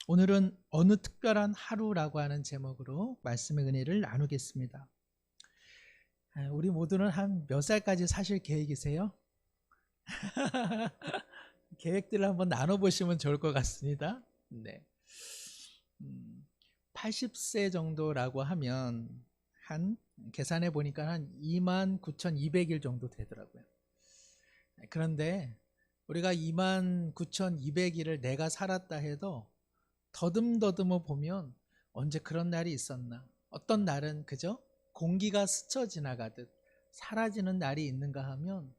오늘은 어느 특별한 하루라고 하는 제목으로 말씀의 은혜를 나누겠습니다. 우리 모두는 한 몇 살까지 사실 계획이세요? 계획들을 한번 나눠보시면 좋을 것 같습니다. 네. 80세 정도라고 하면 한 계산해 보니까 한 29,200일 정도 되더라고요. 그런데 우리가 29,200일을 내가 살았다 해도 더듬더듬어 보면 언제 그런 날이 있었나? 어떤 날은 그저 공기가 스쳐 지나가듯 사라지는 날이 있는가 하면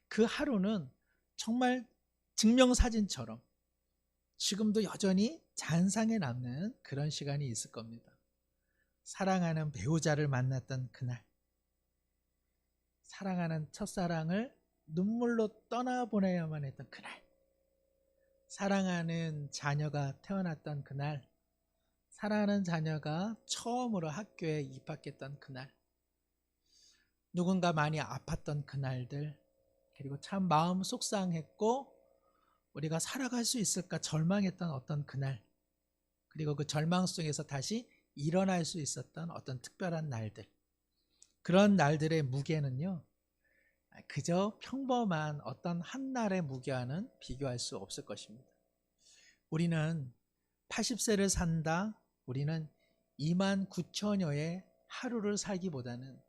그 하루는 정말 증명사진처럼 지금도 여전히 잔상에 남는 그런 시간이 있을 겁니다. 사랑하는 배우자를 만났던 그날, 사랑하는 첫사랑을 눈물로 떠나보내야만 했던 그날, 사랑하는 자녀가 태어났던 그날, 사랑하는 자녀가 처음으로 학교에 입학했던 그날, 누군가 많이 아팠던 그날들, 그리고 참 마음 속상했고 우리가 살아갈 수 있을까 절망했던 어떤 그날, 그리고 그 절망 속에서 다시 일어날 수 있었던 어떤 특별한 날들, 그런 날들의 무게는요, 그저 평범한 어떤 한 날의 무게와는 비교할 수 없을 것입니다. 우리는 80세를 산다, 우리는 29,000여의 하루를 살기보다는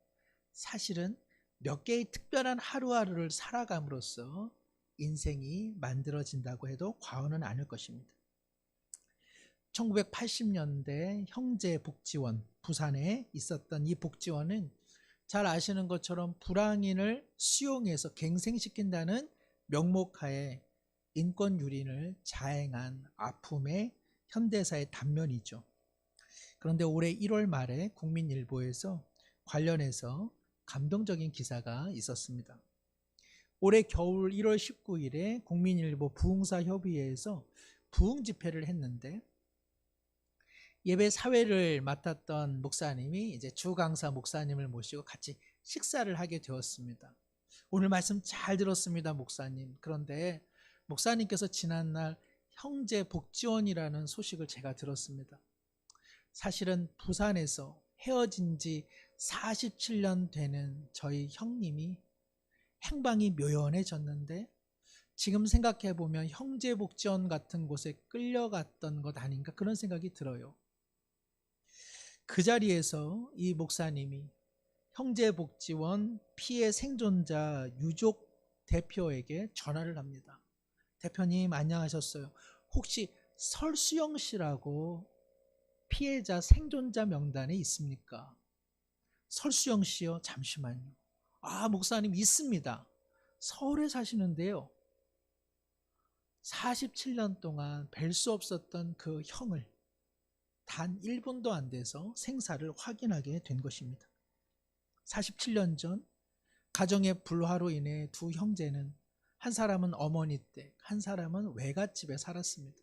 사실은 몇 개의 특별한 하루하루를 살아감으로써 인생이 만들어진다고 해도 과언은 아닐 것입니다. 1980년대 형제복지원, 부산에 있었던 이 복지원은 잘 아시는 것처럼 불황인을 수용해서 갱생시킨다는 명목하에 인권 유린을 자행한 아픔의 현대사의 단면이죠. 그런데 올해 1월 말에 국민일보에서 관련해서 감동적인 기사가 있었습니다. 올해 겨울 1월 19일에 국민일보 부흥사협의회에서 부흥 집회를 했는데 예배 사회를 맡았던 목사님이 이제 주강사 목사님을 모시고 같이 식사를 하게 되었습니다. 오늘 말씀 잘 들었습니다, 목사님. 그런데 목사님께서 지난날 형제복지원이라는 소식을 제가 들었습니다. 사실은 부산에서 헤어진 지 47년 되는 저희 형님이 행방이 묘연해졌는데 지금 생각해 보면 형제복지원 같은 곳에 끌려갔던 것 아닌가 그런 생각이 들어요. 그 자리에서 이 목사님이 형제복지원 피해 생존자 유족 대표에게 전화를 합니다. 대표님 안녕하셨어요. 혹시 설수영 씨라고 피해자 생존자 명단에 있습니까? 설수영 씨요? 잠시만요. 아, 목사님 있습니다. 서울에 사시는데요. 47년 동안 뵐 수 없었던 그 형을 단 1분도 안 돼서 생사를 확인하게 된 것입니다. 47년 전 가정의 불화로 인해 두 형제는 한 사람은 어머니 댁, 한 사람은 외갓집에 살았습니다.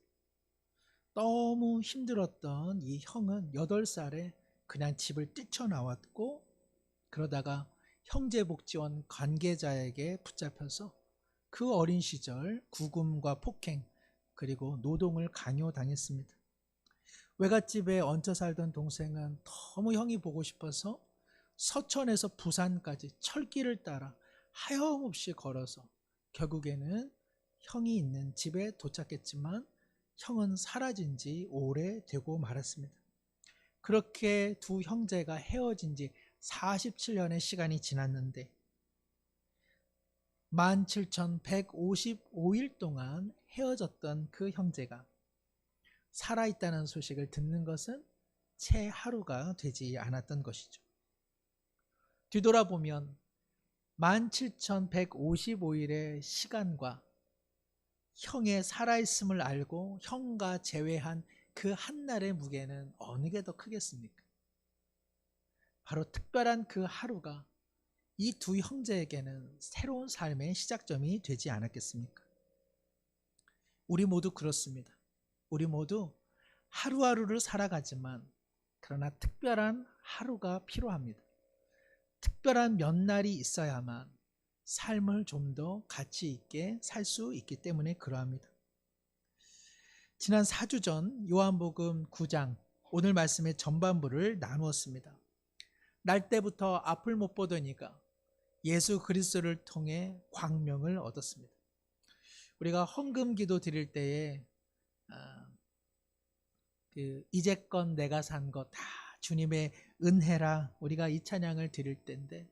너무 힘들었던 이 형은 8살에 그냥 집을 뛰쳐나왔고 그러다가 형제복지원 관계자에게 붙잡혀서 그 어린 시절 구금과 폭행 그리고 노동을 강요당했습니다. 외갓집에 얹혀 살던 동생은 너무 형이 보고 싶어서 서천에서 부산까지 철길을 따라 하염없이 걸어서 결국에는 형이 있는 집에 도착했지만 형은 사라진 지 오래되고 말았습니다. 그렇게 두 형제가 헤어진 지 47년의 시간이 지났는데 17,155일 동안 헤어졌던 그 형제가 살아있다는 소식을 듣는 것은 채 하루가 되지 않았던 것이죠. 뒤돌아보면 17,155일의 시간과 형의 살아있음을 알고 형과 재회한 그 한날의 무게는 어느 게 더 크겠습니까? 바로 특별한 그 하루가 이 두 형제에게는 새로운 삶의 시작점이 되지 않았겠습니까? 우리 모두 그렇습니다. 우리 모두 하루하루를 살아가지만 그러나 특별한 하루가 필요합니다. 특별한 몇 날이 있어야만 삶을 좀 더 가치 있게 살 수 있기 때문에 그러합니다. 지난 4주 전 요한복음 9장 오늘 말씀의 전반부를 나누었습니다. 날 때부터 앞을 못 보던 이가 예수 그리스도를 통해 광명을 얻었습니다. 우리가 헌금 기도 드릴 때에 이제껏 내가 산 것 다 주님의 은혜라 우리가 이 찬양을 드릴 때인데,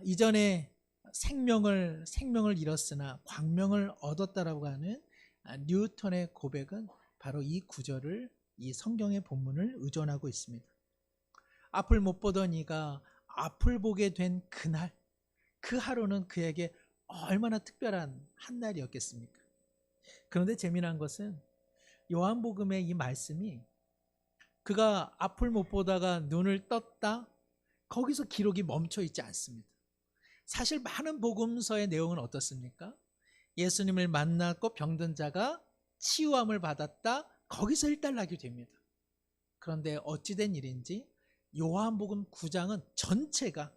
이전에 생명을 잃었으나 광명을 얻었다라고 하는 뉴턴의 고백은 바로 이 구절을, 이 성경의 본문을 의존하고 있습니다. 앞을 못 보던 이가 앞을 보게 된 그날, 그 하루는 그에게 얼마나 특별한 한 날이었겠습니까? 그런데 재미난 것은 요한복음의 이 말씀이 그가 앞을 못 보다가 눈을 떴다, 거기서 기록이 멈춰 있지 않습니다. 사실 많은 복음서의 내용은 어떻습니까? 예수님을 만났고 병든 자가 치유함을 받았다, 거기서 일단락이 됩니다. 그런데 어찌된 일인지 요한복음 9장은 전체가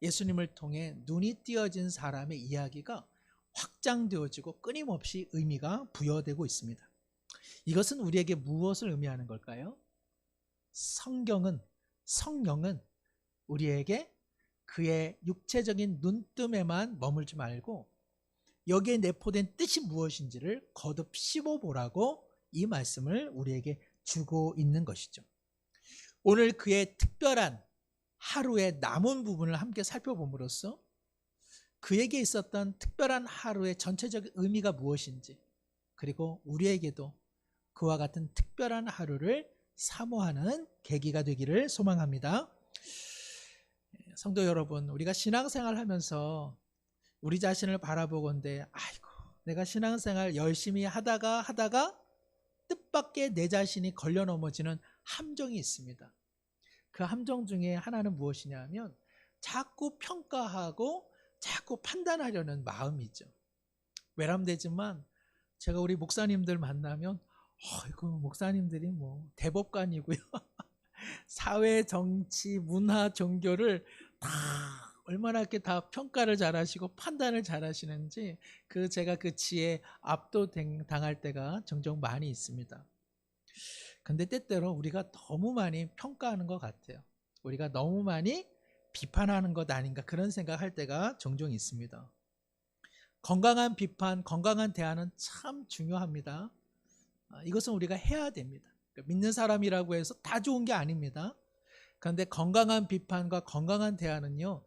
예수님을 통해 눈이 띄어진 사람의 이야기가 확장되어지고 끊임없이 의미가 부여되고 있습니다. 이것은 우리에게 무엇을 의미하는 걸까요? 성경은, 성령은 우리에게 그의 육체적인 눈뜸에만 머물지 말고 여기에 내포된 뜻이 무엇인지를 거듭 씹어보라고 이 말씀을 우리에게 주고 있는 것이죠. 오늘 그의 특별한 하루의 남은 부분을 함께 살펴봄으로써 그에게 있었던 특별한 하루의 전체적인 의미가 무엇인지, 그리고 우리에게도 그와 같은 특별한 하루를 사모하는 계기가 되기를 소망합니다. 성도 여러분, 우리가 신앙생활 하면서 우리 자신을 바라보건대 아이고, 내가 신앙생활 열심히 하다가 뜻밖의 내 자신이 걸려 넘어지는 함정이 있습니다. 그 함정 중에 하나는 무엇이냐 하면 자꾸 평가하고 자꾸 판단하려는 마음이죠. 외람되지만 제가 우리 목사님들 만나면 목사님들이 뭐 대법관이고요. 사회, 정치, 문화, 종교를 다 얼마나 이렇게 다 평가를 잘하시고 판단을 잘하시는지 제가 그 지혜에 압도당할 때가 종종 많이 있습니다. 근데 때때로 우리가 너무 많이 평가하는 것 같아요. 우리가 너무 많이 비판하는 것 아닌가, 그런 생각할 때가 종종 있습니다. 건강한 비판, 건강한 대화는 참 중요합니다. 이것은 우리가 해야 됩니다. 믿는 사람이라고 해서 다 좋은 게 아닙니다. 그런데 건강한 비판과 건강한 대화는요,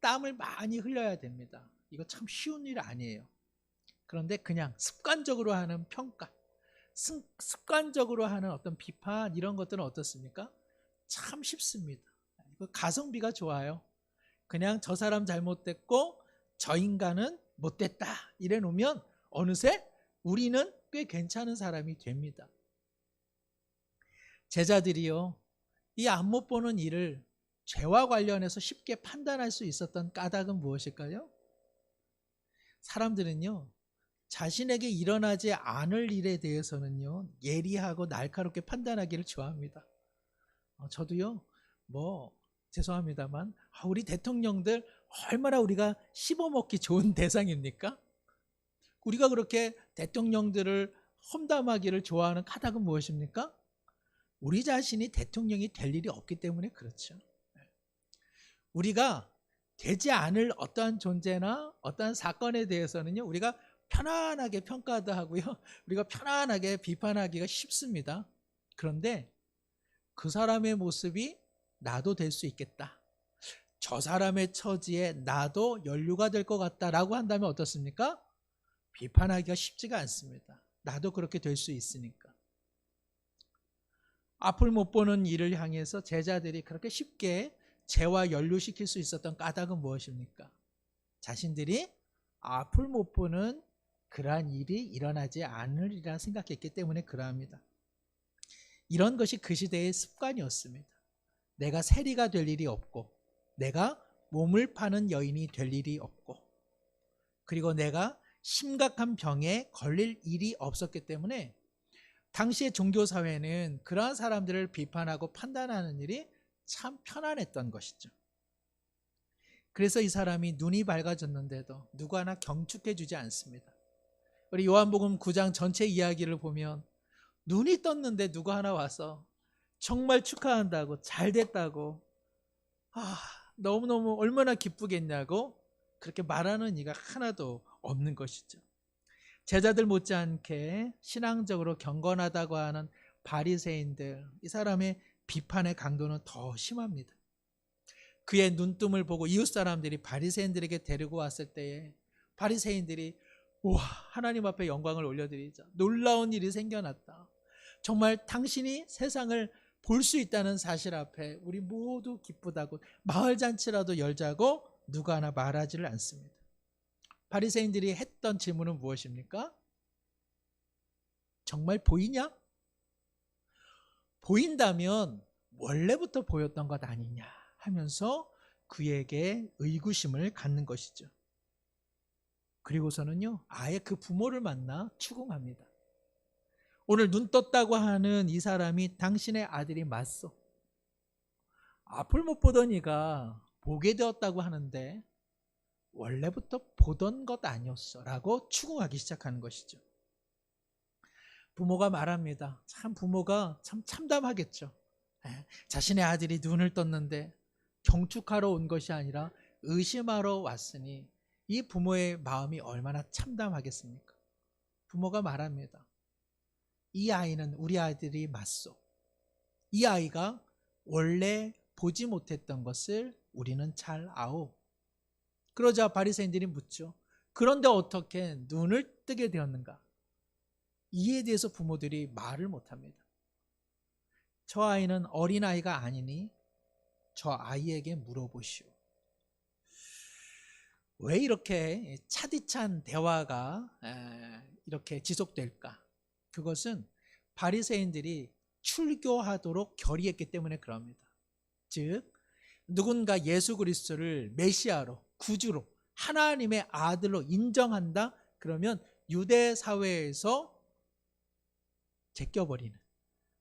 땀을 많이 흘려야 됩니다. 이거 참 쉬운 일 아니에요. 그런데 그냥 습관적으로 하는 평가, 습관적으로 하는 어떤 비판, 이런 것들은 어떻습니까? 참 쉽습니다. 가성비가 좋아요. 그냥 저 사람 잘못됐고 저 인간은 못됐다 이래 놓으면 어느새 우리는 꽤 괜찮은 사람이 됩니다. 제자들이요, 이 안 못 보는 일을 죄와 관련해서 쉽게 판단할 수 있었던 까닭은 무엇일까요? 사람들은요, 자신에게 일어나지 않을 일에 대해서는요, 예리하고 날카롭게 판단하기를 좋아합니다. 저도요, 죄송합니다만 우리 대통령들 얼마나 우리가 씹어먹기 좋은 대상입니까? 우리가 그렇게 대통령들을 험담하기를 좋아하는 까닭은 무엇입니까? 우리 자신이 대통령이 될 일이 없기 때문에 그렇죠. 우리가 되지 않을 어떠한 존재나 어떠한 사건에 대해서는요, 우리가 편안하게 평가도 하고요, 우리가 편안하게 비판하기가 쉽습니다. 그런데 그 사람의 모습이 나도 될 수 있겠다, 저 사람의 처지에 나도 연루가 될 것 같다라고 한다면 어떻습니까? 비판하기가 쉽지가 않습니다. 나도 그렇게 될 수 있으니까. 앞을 못 보는 일을 향해서 제자들이 그렇게 쉽게 죄와 연루시킬 수 있었던 까닭은 무엇입니까? 자신들이 앞을 못 보는 그러한 일이 일어나지 않으리라 생각했기 때문에 그러합니다. 이런 것이 그 시대의 습관이었습니다. 내가 세리가 될 일이 없고, 내가 몸을 파는 여인이 될 일이 없고, 그리고 내가 심각한 병에 걸릴 일이 없었기 때문에 당시의 종교사회는 그러한 사람들을 비판하고 판단하는 일이 참 편안했던 것이죠. 그래서 이 사람이 눈이 밝아졌는데도 누구 하나 경축해 주지 않습니다. 우리 요한복음 9장 전체 이야기를 보면 눈이 떴는데 누가 하나 와서 정말 축하한다고, 잘 됐다고, 너무너무 얼마나 기쁘겠냐고 그렇게 말하는 이가 하나도 없는 것이죠. 제자들 못지않게 신앙적으로 경건하다고 하는 바리새인들, 이 사람의 비판의 강도는 더 심합니다. 그의 눈뜸을 보고 이웃 사람들이 바리새인들에게 데리고 왔을 때에 바리새인들이 우와, 하나님 앞에 영광을 올려드리자, 놀라운 일이 생겨났다, 정말 당신이 세상을 볼 수 있다는 사실 앞에 우리 모두 기쁘다고, 마을 잔치라도 열자고 누가 하나 말하지를 않습니다. 바리새인들이 했던 질문은 무엇입니까? 정말 보이냐? 보인다면 원래부터 보였던 것 아니냐 하면서 그에게 의구심을 갖는 것이죠. 그리고서는요, 아예 그 부모를 만나 추궁합니다. 오늘 눈 떴다고 하는 이 사람이 당신의 아들이 맞소. 앞을 못 보던 이가 보게 되었다고 하는데 원래부터 보던 것 아니었어 라고 추궁하기 시작하는 것이죠. 부모가 말합니다. 참 부모가 참 참담하겠죠. 자신의 아들이 눈을 떴는데 경축하러 온 것이 아니라 의심하러 왔으니 이 부모의 마음이 얼마나 참담하겠습니까? 부모가 말합니다. 이 아이는 우리 아들이 맞소. 이 아이가 원래 보지 못했던 것을 우리는 잘 아오. 그러자 바리새인들이 묻죠. 그런데 어떻게 눈을 뜨게 되었는가? 이에 대해서 부모들이 말을 못합니다. 저 아이는 어린아이가 아니니 저 아이에게 물어보시오. 왜 이렇게 차디찬 대화가 이렇게 지속될까? 그것은 바리새인들이 출교하도록 결의했기 때문에 그럽니다. 즉 누군가 예수 그리스도를 메시아로, 구주로, 하나님의 아들로 인정한다? 그러면 유대 사회에서 제껴버리는,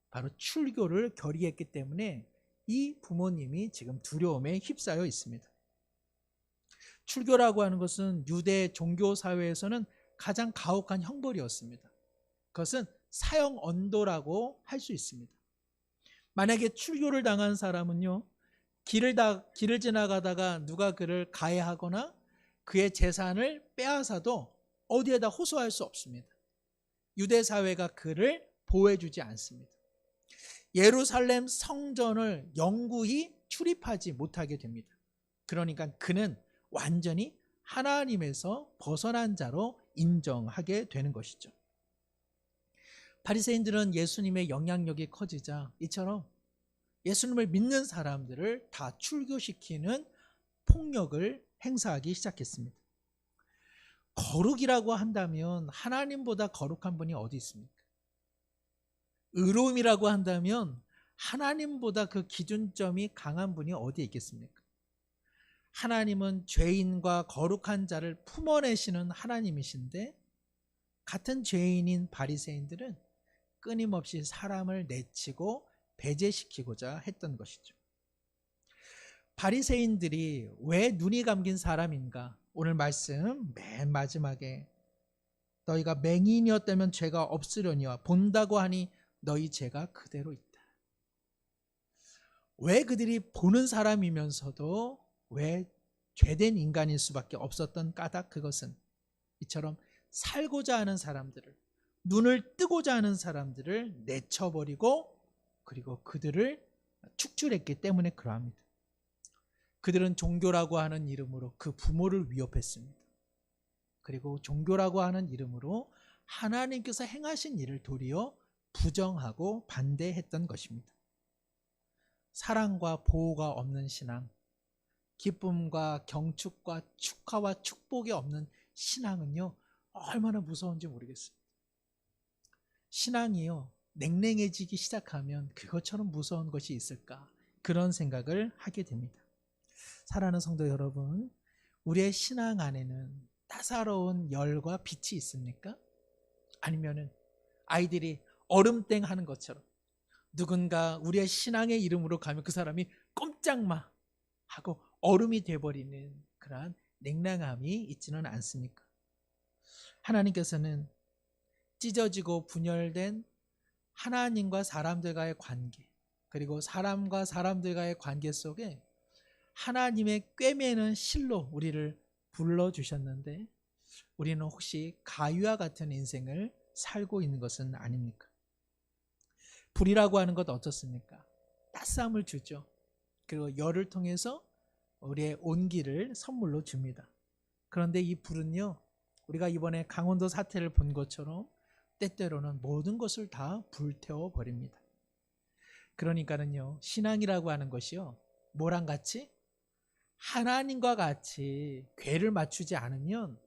바로 출교를 결의했기 때문에 이 부모님이 지금 두려움에 휩싸여 있습니다. 출교라고 하는 것은 유대 종교 사회에서는 가장 가혹한 형벌이었습니다. 그것은 사형 언도라고 할 수 있습니다. 만약에 출교를 당한 사람은요, 길을 지나가다가 누가 그를 가해하거나 그의 재산을 빼앗아도 어디에다 호소할 수 없습니다. 유대 사회가 그를 보호해주지 않습니다. 예루살렘 성전을 영구히 출입하지 못하게 됩니다. 그러니까 그는 완전히 하나님에서 벗어난 자로 인정하게 되는 것이죠. 바리새인들은 예수님의 영향력이 커지자 이처럼 예수님을 믿는 사람들을 다 출교시키는 폭력을 행사하기 시작했습니다. 거룩이라고 한다면 하나님보다 거룩한 분이 어디 있습니까? 의로움이라고 한다면 하나님보다 그 기준점이 강한 분이 어디에 있겠습니까? 하나님은 죄인과 거룩한 자를 품어내시는 하나님이신데 같은 죄인인 바리새인들은 끊임없이 사람을 내치고 배제시키고자 했던 것이죠. 바리새인들이 왜 눈이 감긴 사람인가? 오늘 말씀 맨 마지막에 너희가 맹인이었다면 죄가 없으려니와 본다고 하니 너희 죄가 그대로 있다. 왜 그들이 보는 사람이면서도 왜 죄된 인간일 수밖에 없었던 까닭, 그것은 이처럼 살고자 하는 사람들을, 눈을 뜨고자 하는 사람들을 내쳐버리고 그리고 그들을 축출했기 때문에 그러합니다. 그들은 종교라고 하는 이름으로 그 부모를 위협했습니다. 그리고 종교라고 하는 이름으로 하나님께서 행하신 일을 도리어 부정하고 반대했던 것입니다. 사랑과 보호가 없는 신앙, 기쁨과 경축과 축하와 축복이 없는 신앙은요, 얼마나 무서운지 모르겠습니다. 신앙이요, 냉랭해지기 시작하면 그것처럼 무서운 것이 있을까? 그런 생각을 하게 됩니다. 사랑하는 성도 여러분, 우리의 신앙 안에는 따사로운 열과 빛이 있습니까? 아니면은 아이들이 얼음땡 하는 것처럼 누군가 우리의 신앙의 이름으로 가면 그 사람이 꼼짝마 하고 얼음이 돼버리는 그러한 냉랭함이 있지는 않습니까? 하나님께서는 찢어지고 분열된 하나님과 사람들과의 관계, 그리고 사람과 사람들과의 관계 속에 하나님의 꿰매는 실로 우리를 불러주셨는데, 우리는 혹시 가위와 같은 인생을 살고 있는 것은 아닙니까? 불이라고 하는 것 어떻습니까? 따스함을 주죠. 그리고 열을 통해서 우리의 온기를 선물로 줍니다. 그런데 이 불은요, 우리가 이번에 강원도 사태를 본 것처럼 때때로는 모든 것을 다 불태워 버립니다. 그러니까는요, 신앙이라고 하는 것이요, 뭐랑 같이? 하나님과 같이 궤를 맞추지 않으면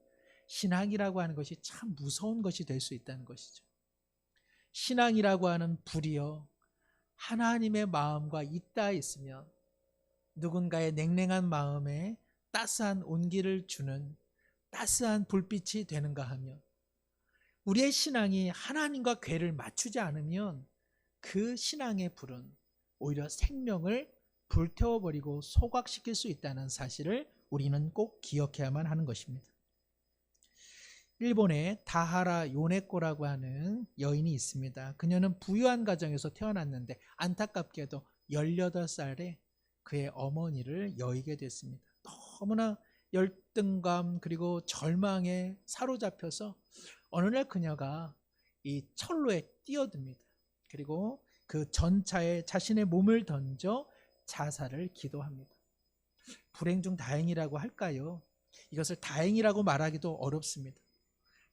신앙이라고 하는 것이 참 무서운 것이 될 수 있다는 것이죠. 신앙이라고 하는 불이요, 하나님의 마음과 잇닿아 있으면 누군가의 냉랭한 마음에 따스한 온기를 주는 따스한 불빛이 되는가 하면, 우리의 신앙이 하나님과 궤를 맞추지 않으면 그 신앙의 불은 오히려 생명을 불태워버리고 소각시킬 수 있다는 사실을 우리는 꼭 기억해야만 하는 것입니다. 일본에 다하라 요네코라고 하는 여인이 있습니다. 그녀는 부유한 가정에서 태어났는데 안타깝게도 18살에 그의 어머니를 여의게 됐습니다. 너무나 열등감 그리고 절망에 사로잡혀서 어느 날 그녀가 이 철로에 뛰어듭니다. 그리고 그 전차에 자신의 몸을 던져 자살을 기도합니다. 불행 중 다행이라고 할까요? 이것을 다행이라고 말하기도 어렵습니다.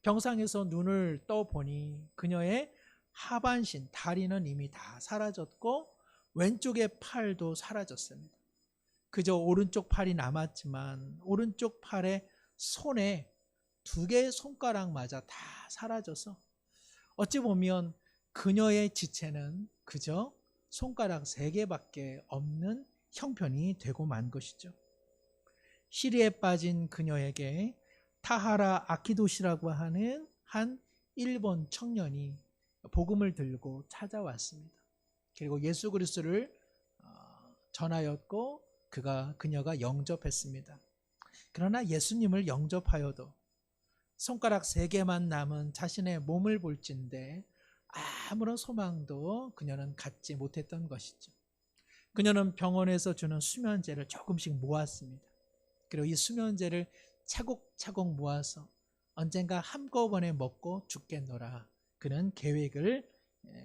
병상에서 눈을 떠보니 그녀의 하반신, 다리는 이미 다 사라졌고 왼쪽의 팔도 사라졌습니다. 그저 오른쪽 팔이 남았지만 오른쪽 팔의 손에 2개의 손가락마저 다 사라져서 어찌 보면 그녀의 지체는 그저 손가락 3개밖에 없는 형편이 되고 만 것이죠. 시리에 빠진 그녀에게 타하라 아키도시라고 하는 한 일본 청년이 복음을 들고 찾아왔습니다. 그리고 예수 그리스도를 전하였고 그녀가 영접했습니다. 그러나 예수님을 영접하여도 손가락 3개만 남은 자신의 몸을 볼진데 아무런 소망도 그녀는 갖지 못했던 것이죠. 그녀는 병원에서 주는 수면제를 조금씩 모았습니다. 그리고 이 수면제를 차곡차곡 모아서 언젠가 한꺼번에 먹고 죽겠노라, 그는 계획을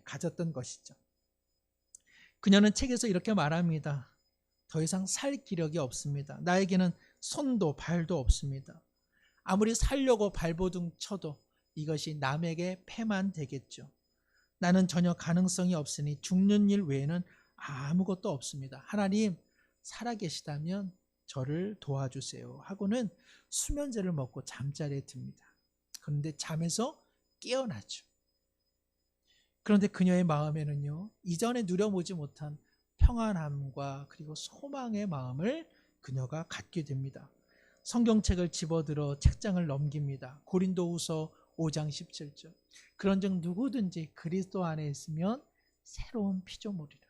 가졌던 것이죠. 그녀는 책에서 이렇게 말합니다. 더 이상 살 기력이 없습니다. 나에게는 손도 발도 없습니다. 아무리 살려고 발버둥 쳐도 이것이 남에게 패만 되겠죠. 나는 전혀 가능성이 없으니 죽는 일 외에는 아무것도 없습니다. 하나님, 살아계시다면 저를 도와주세요 하고는 수면제를 먹고 잠자리에 듭니다. 그런데 잠에서 깨어나죠. 그런데 그녀의 마음에는요, 이전에 누려보지 못한 평안함과 그리고 소망의 마음을 그녀가 갖게 됩니다. 성경책을 집어들어 책장을 넘깁니다. 고린도후서 5장 17절. 그런즉 누구든지 그리스도 안에 있으면 새로운 피조물이라.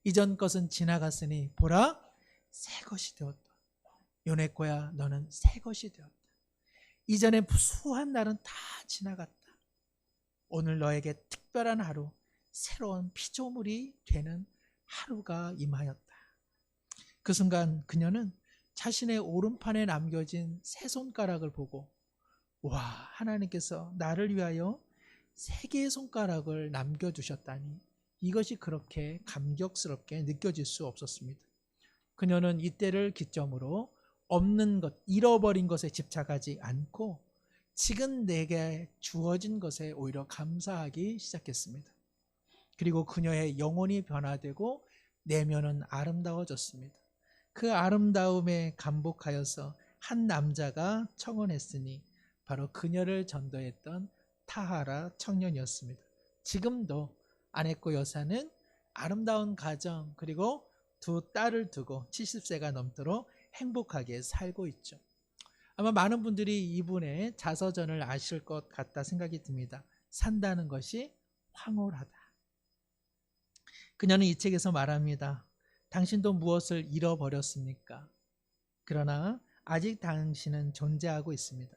이전 것은 지나갔으니 보라, 새 것이 되었다. 요네코야, 너는 새 것이 되었다. 이전의 수한 날은 다 지나갔다. 오늘 너에게 특별한 하루, 새로운 피조물이 되는 하루가 임하였다. 그 순간 그녀는 자신의 오른팔에 남겨진 새 손가락을 보고, 와, 하나님께서 나를 위하여 3개의 손가락을 남겨두셨다니, 이것이 그렇게 감격스럽게 느껴질 수 없었습니다. 그녀는 이때를 기점으로 없는 것, 잃어버린 것에 집착하지 않고 지금 내게 주어진 것에 오히려 감사하기 시작했습니다. 그리고 그녀의 영혼이 변화되고 내면은 아름다워졌습니다. 그 아름다움에 감복하여서 한 남자가 청혼했으니 바로 그녀를 전도했던 타하라 청년이었습니다. 지금도 아네코 여사는 아름다운 가정 그리고 2 딸을 두고 70세가 넘도록 행복하게 살고 있죠. 아마 많은 분들이 이분의 자서전을 아실 것 같다 생각이 듭니다. 산다는 것이 황홀하다. 그녀는 이 책에서 말합니다. 당신도 무엇을 잃어버렸습니까? 그러나 아직 당신은 존재하고 있습니다.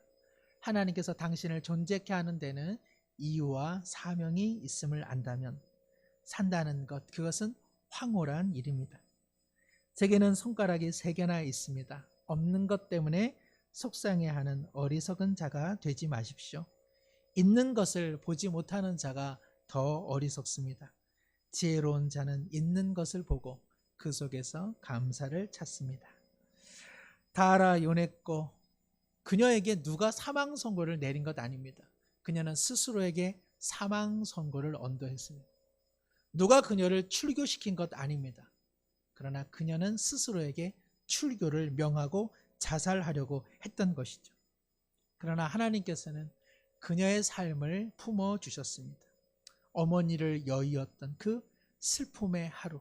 하나님께서 당신을 존재케 하는 데는 이유와 사명이 있음을 안다면 산다는 것, 그것은 황홀한 일입니다. 제게는 손가락이 3개나 있습니다. 없는 것 때문에 속상해하는 어리석은 자가 되지 마십시오. 있는 것을 보지 못하는 자가 더 어리석습니다. 지혜로운 자는 있는 것을 보고 그 속에서 감사를 찾습니다. 다라 요네코, 그녀에게 누가 사망 선고를 내린 것 아닙니다. 그녀는 스스로에게 사망 선고를 언도했습니다. 누가 그녀를 출교시킨 것 아닙니다. 그러나 그녀는 스스로에게 출교를 명하고 자살하려고 했던 것이죠. 그러나 하나님께서는 그녀의 삶을 품어주셨습니다. 어머니를 여의었던 그 슬픔의 하루,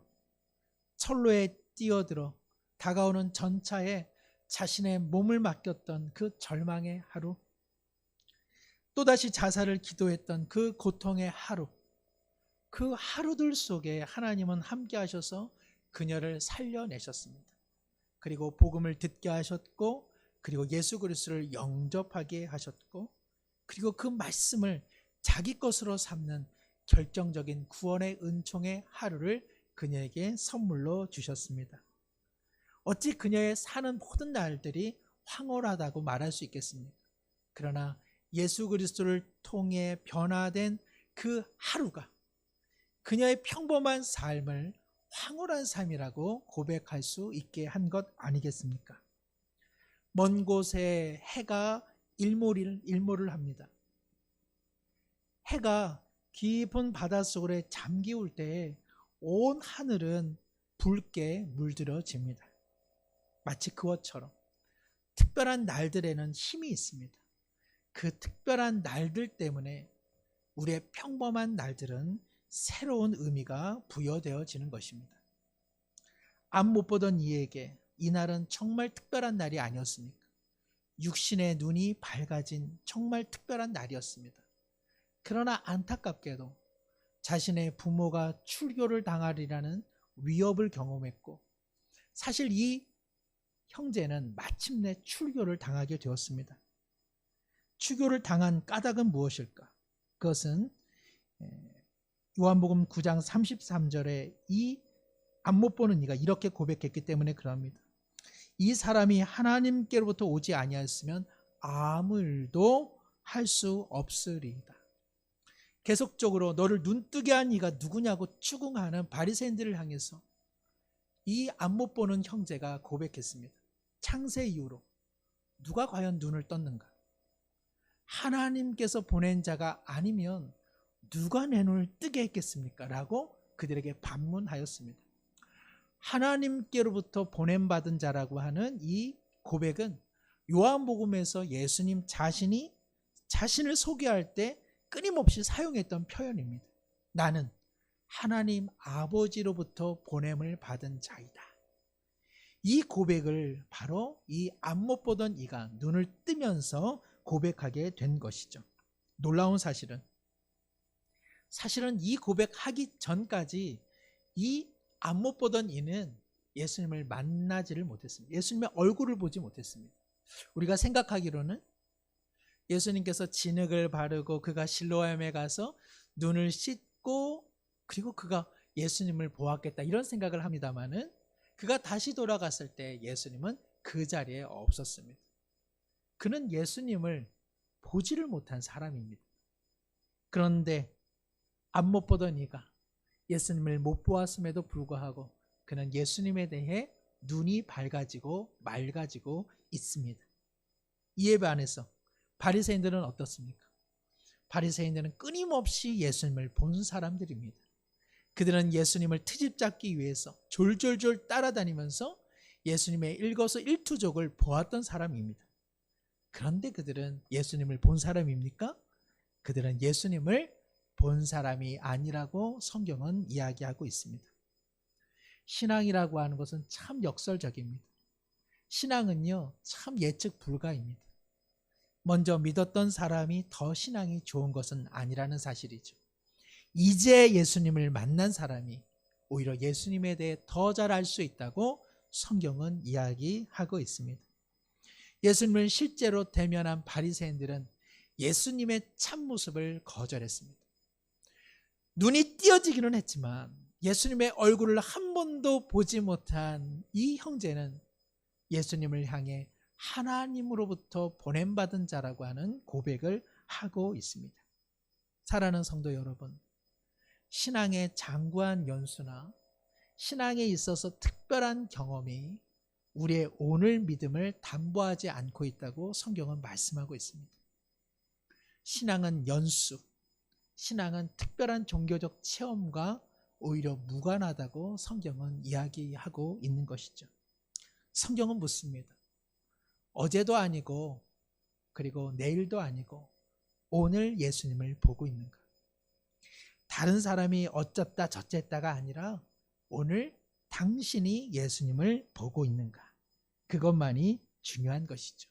철로에 뛰어들어 다가오는 전차에 자신의 몸을 맡겼던 그 절망의 하루, 또다시 자살을 기도했던 그 고통의 하루, 그 하루들 속에 하나님은 함께 하셔서 그녀를 살려내셨습니다. 그리고 복음을 듣게 하셨고, 그리고 예수 그리스도를 영접하게 하셨고, 그리고 그 말씀을 자기 것으로 삼는 결정적인 구원의 은총의 하루를 그녀에게 선물로 주셨습니다. 어찌 그녀의 사는 모든 날들이 황홀하다고 말할 수 있겠습니까? 그러나 예수 그리스도를 통해 변화된 그 하루가 그녀의 평범한 삶을 황홀한 삶이라고 고백할 수 있게 한 것 아니겠습니까? 먼 곳에 해가 일몰을 합니다. 해가 깊은 바닷속으로 잠기울 때 온 하늘은 붉게 물들어집니다. 마치 그것처럼 특별한 날들에는 힘이 있습니다. 그 특별한 날들 때문에 우리의 평범한 날들은 새로운 의미가 부여되어지는 것입니다. 앞 못 보던 이에게 이날은 정말 특별한 날이 아니었습니까? 육신의 눈이 밝아진 정말 특별한 날이었습니다. 그러나 안타깝게도 자신의 부모가 출교를 당하리라는 위협을 경험했고, 사실 이 형제는 마침내 출교를 당하게 되었습니다. 출교를 당한 까닭은 무엇일까? 그것은 요한복음 9장 33절에 이 안 못 보는 이가 이렇게 고백했기 때문에 그럽니다. 이 사람이 하나님께로부터 오지 아니하였으면 아무 일도 할 수 없으리이다. 계속적으로 너를 눈뜨게 한 이가 누구냐고 추궁하는 바리새인들을 향해서 이 안 못 보는 형제가 고백했습니다. 창세 이후로 누가 과연 눈을 떴는가? 하나님께서 보낸 자가 아니면 누가 내 눈을 뜨게 했겠습니까? 라고 그들에게 반문하였습니다. 하나님께로부터 보냄받은 자라고 하는 이 고백은 요한복음에서 예수님 자신이 자신을 소개할 때 끊임없이 사용했던 표현입니다. 나는 하나님 아버지로부터 보냄을 받은 자이다. 이 고백을 바로 이 안 못 보던 이가 눈을 뜨면서 고백하게 된 것이죠. 놀라운 사실은 이 고백하기 전까지 이 안 못 보던 이는 예수님을 만나지를 못했습니다. 예수님의 얼굴을 보지 못했습니다. 우리가 생각하기로는 예수님께서 진흙을 바르고 그가 실로암에 가서 눈을 씻고 그리고 그가 예수님을 보았겠다 이런 생각을 합니다마는, 그가 다시 돌아갔을 때 예수님은 그 자리에 없었습니다. 그는 예수님을 보지를 못한 사람입니다. 그런데 안 못 보던 이가 예수님을 못 보았음에도 불구하고 그는 예수님에 대해 눈이 밝아지고 맑아지고 있습니다. 이에 반해서 바리새인들은 어떻습니까? 바리새인들은 끊임없이 예수님을 본 사람들입니다. 그들은 예수님을 트집잡기 위해서 졸졸졸 따라다니면서 예수님의 일거수일투족을 보았던 사람입니다. 그런데 그들은 예수님을 본 사람입니까? 그들은 예수님을 본 사람이 아니라고 성경은 이야기하고 있습니다. 신앙이라고 하는 것은 참 역설적입니다. 신앙은요, 참 예측 불가입니다. 먼저 믿었던 사람이 더 신앙이 좋은 것은 아니라는 사실이죠. 이제 예수님을 만난 사람이 오히려 예수님에 대해 더 잘 알 수 있다고 성경은 이야기하고 있습니다. 예수님을 실제로 대면한 바리새인들은 예수님의 참모습을 거절했습니다. 눈이 띄어지기는 했지만 예수님의 얼굴을 한 번도 보지 못한 이 형제는 예수님을 향해 하나님으로부터 보냄받은 자라고 하는 고백을 하고 있습니다. 사랑하는 성도 여러분, 신앙의 장구한 연수나 신앙에 있어서 특별한 경험이 우리의 오늘 믿음을 담보하지 않고 있다고 성경은 말씀하고 있습니다. 신앙은 연수, 신앙은 특별한 종교적 체험과 오히려 무관하다고 성경은 이야기하고 있는 것이죠. 성경은 묻습니다. 어제도 아니고 그리고 내일도 아니고 오늘 예수님을 보고 있는가? 다른 사람이 어쩌다 저쨌다가 아니라 오늘 당신이 예수님을 보고 있는가? 그것만이 중요한 것이죠.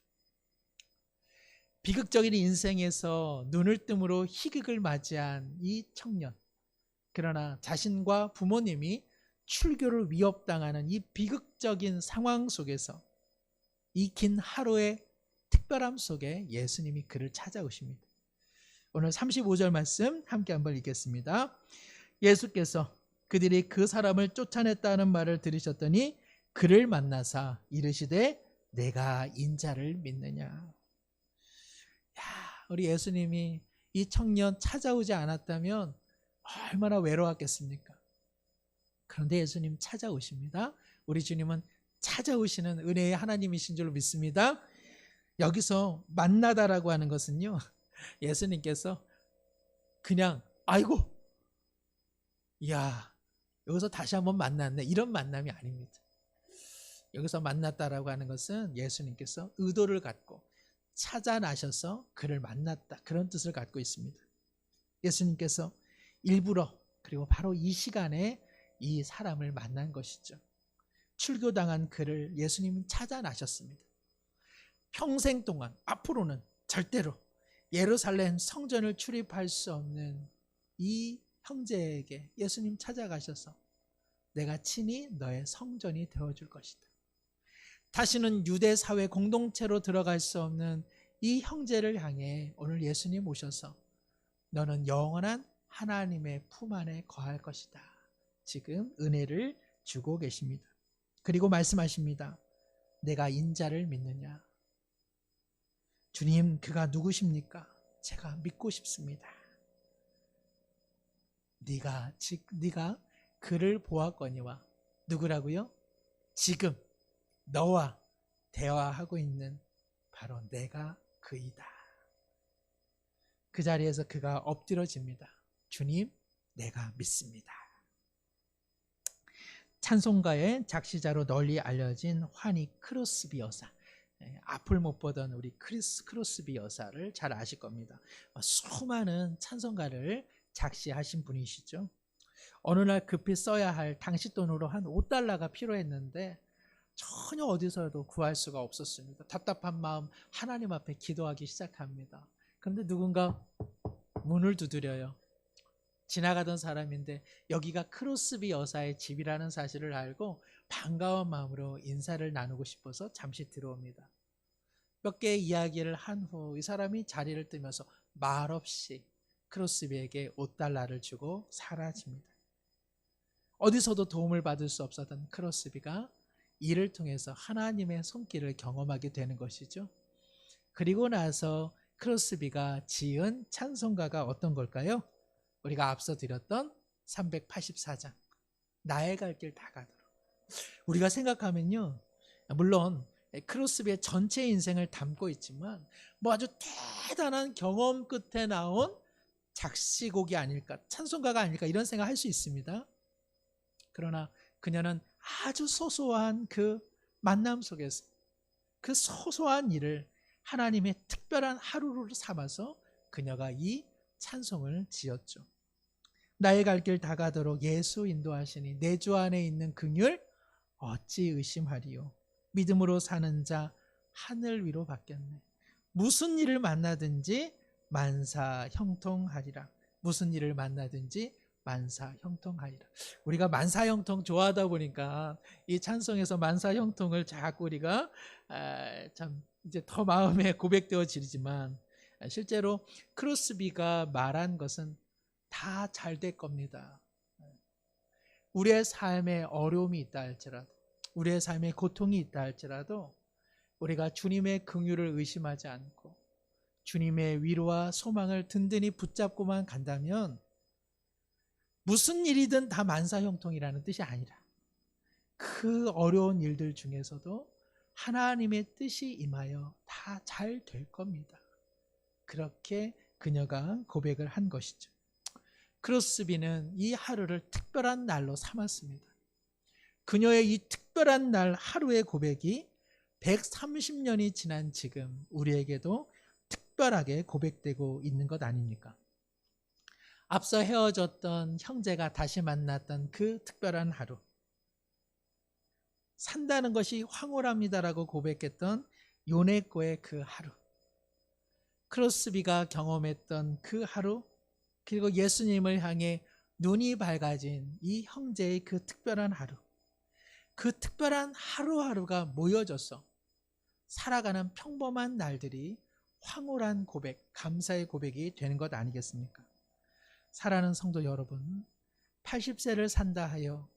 비극적인 인생에서 눈을 뜸으로 희극을 맞이한 이 청년, 그러나 자신과 부모님이 출교를 위협당하는 이 비극적인 상황 속에서 이 긴 하루의 특별함 속에 예수님이 그를 찾아오십니다. 오늘 35절 말씀 함께 한번 읽겠습니다. 예수께서 그들이 그 사람을 쫓아냈다는 말을 들으셨더니 그를 만나사 이르시되 내가 인자를 믿느냐. 야, 우리 예수님이 이 청년 찾아오지 않았다면 얼마나 외로웠겠습니까? 그런데 예수님 찾아오십니다. 우리 주님은 찾아오시는 은혜의 하나님이신 줄 믿습니다. 여기서 만나다라고 하는 것은요, 예수님께서 그냥 아이고 야 여기서 다시 한번 만났네 이런 만남이 아닙니다. 여기서 만났다라고 하는 것은 예수님께서 의도를 갖고 찾아 나셔서 그를 만났다, 그런 뜻을 갖고 있습니다. 예수님께서 일부러 그리고 바로 이 시간에 이 사람을 만난 것이죠. 출교당한 그를 예수님은 찾아 나셨습니다. 평생 동안 앞으로는 절대로 예루살렘 성전을 출입할 수 없는 이 형제에게 예수님 찾아가셔서 내가 친히 너의 성전이 되어줄 것이다. 다시는 유대 사회 공동체로 들어갈 수 없는 이 형제를 향해 오늘 예수님 오셔서 너는 영원한 하나님의 품 안에 거할 것이다. 지금 은혜를 주고 계십니다. 그리고 말씀하십니다. 내가 인자를 믿느냐? 주님, 그가 누구십니까? 제가 믿고 싶습니다. 네가 그를 보았거니와 누구라고요? 지금 너와 대화하고 있는 바로 내가 그이다. 그 자리에서 그가 엎드려집니다. 주님, 내가 믿습니다. 찬송가의 작시자로 널리 알려진 환희 크로스비 여사, 앞을 못 보던 우리 크로스비 여사를 잘 아실 겁니다. 수많은 찬송가를 작시하신 분이시죠. 어느 날 급히 써야 할 당시 돈으로 한 $5가 필요했는데 전혀 어디서도 구할 수가 없었습니다. 답답한 마음 하나님 앞에 기도하기 시작합니다. 그런데 누군가 문을 두드려요. 지나가던 사람인데 여기가 크로스비 여사의 집이라는 사실을 알고 반가운 마음으로 인사를 나누고 싶어서 잠시 들어옵니다. 몇 개의 이야기를 한 후 이 사람이 자리를 뜨면서 말없이 크로스비에게 $5를 주고 사라집니다. 어디서도 도움을 받을 수 없었던 크로스비가 이를 통해서 하나님의 손길을 경험하게 되는 것이죠. 그리고 나서 크로스비가 지은 찬송가가 어떤 걸까요? 우리가 앞서 드렸던 384장 나의 갈 길 다 가도록. 우리가 생각하면요, 물론 크로스비의 전체 인생을 담고 있지만 아주 대단한 경험 끝에 나온 작시곡이 아닐까, 찬송가가 아닐까 이런 생각할 수 있습니다. 그러나 그녀는 아주 소소한 그 만남 속에서 그 소소한 일을 하나님의 특별한 하루로 삼아서 그녀가 이 찬송을 지었죠. 나의 갈 길 다 가도록 예수 인도하시니 내 주 안에 있는 긍휼 어찌 의심하리요. 믿음으로 사는 자 하늘 위로 받겠네. 무슨 일을 만나든지 만사 형통하리라. 무슨 일을 만나든지 만사 형통하리라. 우리가 만사 형통 좋아하다 보니까 이 찬송에서 만사 형통을 자꾸 우리가 참 이제 더 마음에 고백되어지지만 실제로 크로스비가 말한 것은 다 잘 될 겁니다. 우리의 삶에 어려움이 있다 할지라도, 우리의 삶에 고통이 있다 할지라도 우리가 주님의 긍휼을 의심하지 않고 주님의 위로와 소망을 든든히 붙잡고만 간다면 무슨 일이든 다 만사형통이라는 뜻이 아니라 그 어려운 일들 중에서도 하나님의 뜻이 임하여 다 잘 될 겁니다. 그렇게 그녀가 고백을 한 것이죠. 크로스비는 이 하루를 특별한 날로 삼았습니다. 그녀의 이 특별한 날 하루의 고백이 130년이 지난 지금 우리에게도 특별하게 고백되고 있는 것 아닙니까? 앞서 헤어졌던 형제가 다시 만났던 그 특별한 하루, 산다는 것이 황홀합니다라고 고백했던 요네코의 그 하루, 크로스비가 경험했던 그 하루, 그리고 예수님을 향해 눈이 밝아진 이 형제의 그 특별한 하루, 그 특별한 하루하루가 모여져서 살아가는 평범한 날들이 황홀한 고백, 감사의 고백이 되는 것 아니겠습니까? 사랑하는 성도 여러분, 80세를 산다 하여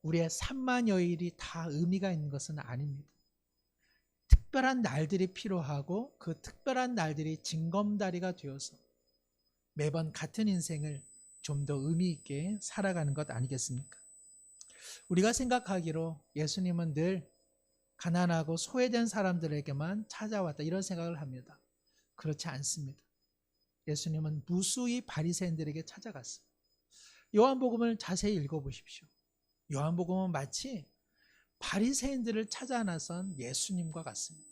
우리의 3만여일이 다 의미가 있는 것은 아닙니다. 특별한 날들이 필요하고 그 특별한 날들이 징검다리가 되어서 매번 같은 인생을 좀 더 의미 있게 살아가는 것 아니겠습니까? 우리가 생각하기로 예수님은 늘 가난하고 소외된 사람들에게만 찾아왔다, 이런 생각을 합니다. 그렇지 않습니다. 예수님은 무수히 바리새인들에게 찾아갔어요. 요한복음을 자세히 읽어보십시오. 요한복음은 마치 바리새인들을 찾아 나선 예수님과 같습니다.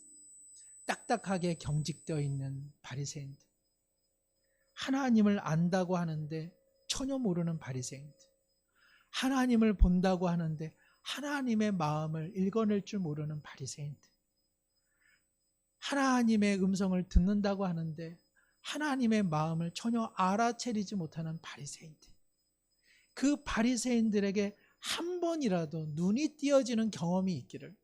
딱딱하게 경직되어 있는 바리새인들, 하나님을 안다고 하는데 전혀 모르는 바리새인들, 하나님을 본다고 하는데 하나님의 마음을 읽어낼 줄 모르는 바리새인들, 하나님의 음성을 듣는다고 하는데 하나님의 마음을 전혀 알아채리지 못하는 바리새인들, 그 바리새인들에게 한 번이라도 눈이 띄어지는 경험이 있기를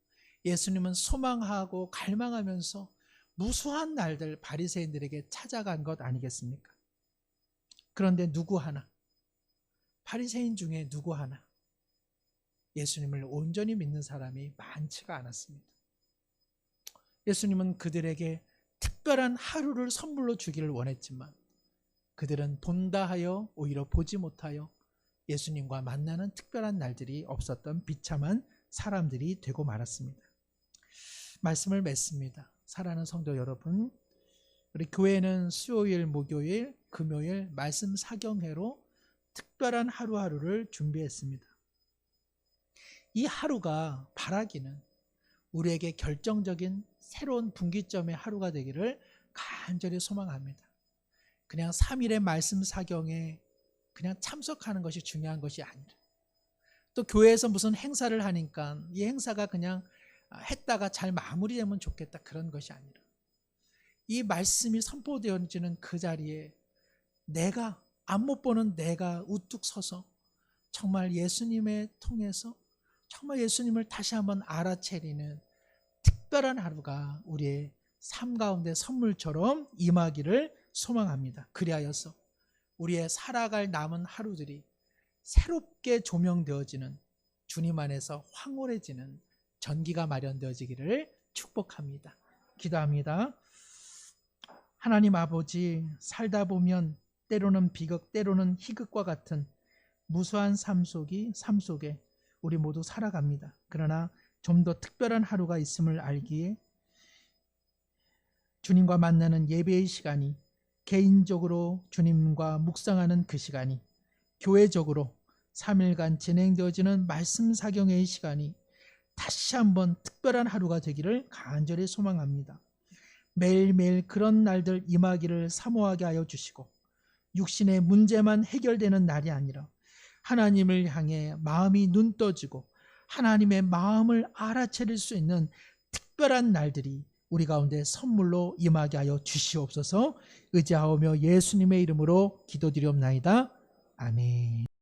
예수님은 소망하고 갈망하면서 무수한 날들 바리새인들에게 찾아간 것 아니겠습니까? 그런데 누구 하나, 바리새인 중에 누구 하나 예수님을 온전히 믿는 사람이 많지가 않았습니다. 예수님은 그들에게 특별한 하루를 선물로 주기를 원했지만 그들은 본다 하여 오히려 보지 못하여 예수님과 만나는 특별한 날들이 없었던 비참한 사람들이 되고 말았습니다. 말씀을 맺습니다. 사랑하는 성도 여러분, 우리 교회는 수요일, 목요일, 금요일 말씀 사경회로 특별한 하루하루를 준비했습니다. 이 하루가 바라기는 우리에게 결정적인 새로운 분기점의 하루가 되기를 간절히 소망합니다. 그냥 3일의 말씀 사경에 그냥 참석하는 것이 중요한 것이 아니라, 또 교회에서 무슨 행사를 하니까 이 행사가 그냥 했다가 잘 마무리되면 좋겠다, 그런 것이 아니라 이 말씀이 선포되어지는 그 자리에 내가, 안 못 보는 내가 우뚝 서서 정말 예수님을 통해서 정말 예수님을 다시 한번 알아채리는 특별한 하루가 우리의 삶 가운데 선물처럼 임하기를 소망합니다. 그리하여서 우리의 살아갈 남은 하루들이 새롭게 조명되어지는, 주님 안에서 황홀해지는 전기가 마련되어지기를 축복합니다. 기도합니다. 하나님 아버지, 살다 보면 때로는 비극, 때로는 희극과 같은 무수한 삶 속에 우리 모두 살아갑니다. 그러나 좀 더 특별한 하루가 있음을 알기에 주님과 만나는 예배의 시간이, 개인적으로 주님과 묵상하는 그 시간이, 교회적으로 3일간 진행되어지는 말씀 사경회의 시간이 다시 한번 특별한 하루가 되기를 간절히 소망합니다. 매일매일 그런 날들 임하기를 사모하게 하여 주시고, 육신의 문제만 해결되는 날이 아니라 하나님을 향해 마음이 눈 떠지고 하나님의 마음을 알아차릴 수 있는 특별한 날들이 우리 가운데 선물로 임하게 하여 주시옵소서. 의지하오며 예수님의 이름으로 기도드리옵나이다. 아멘.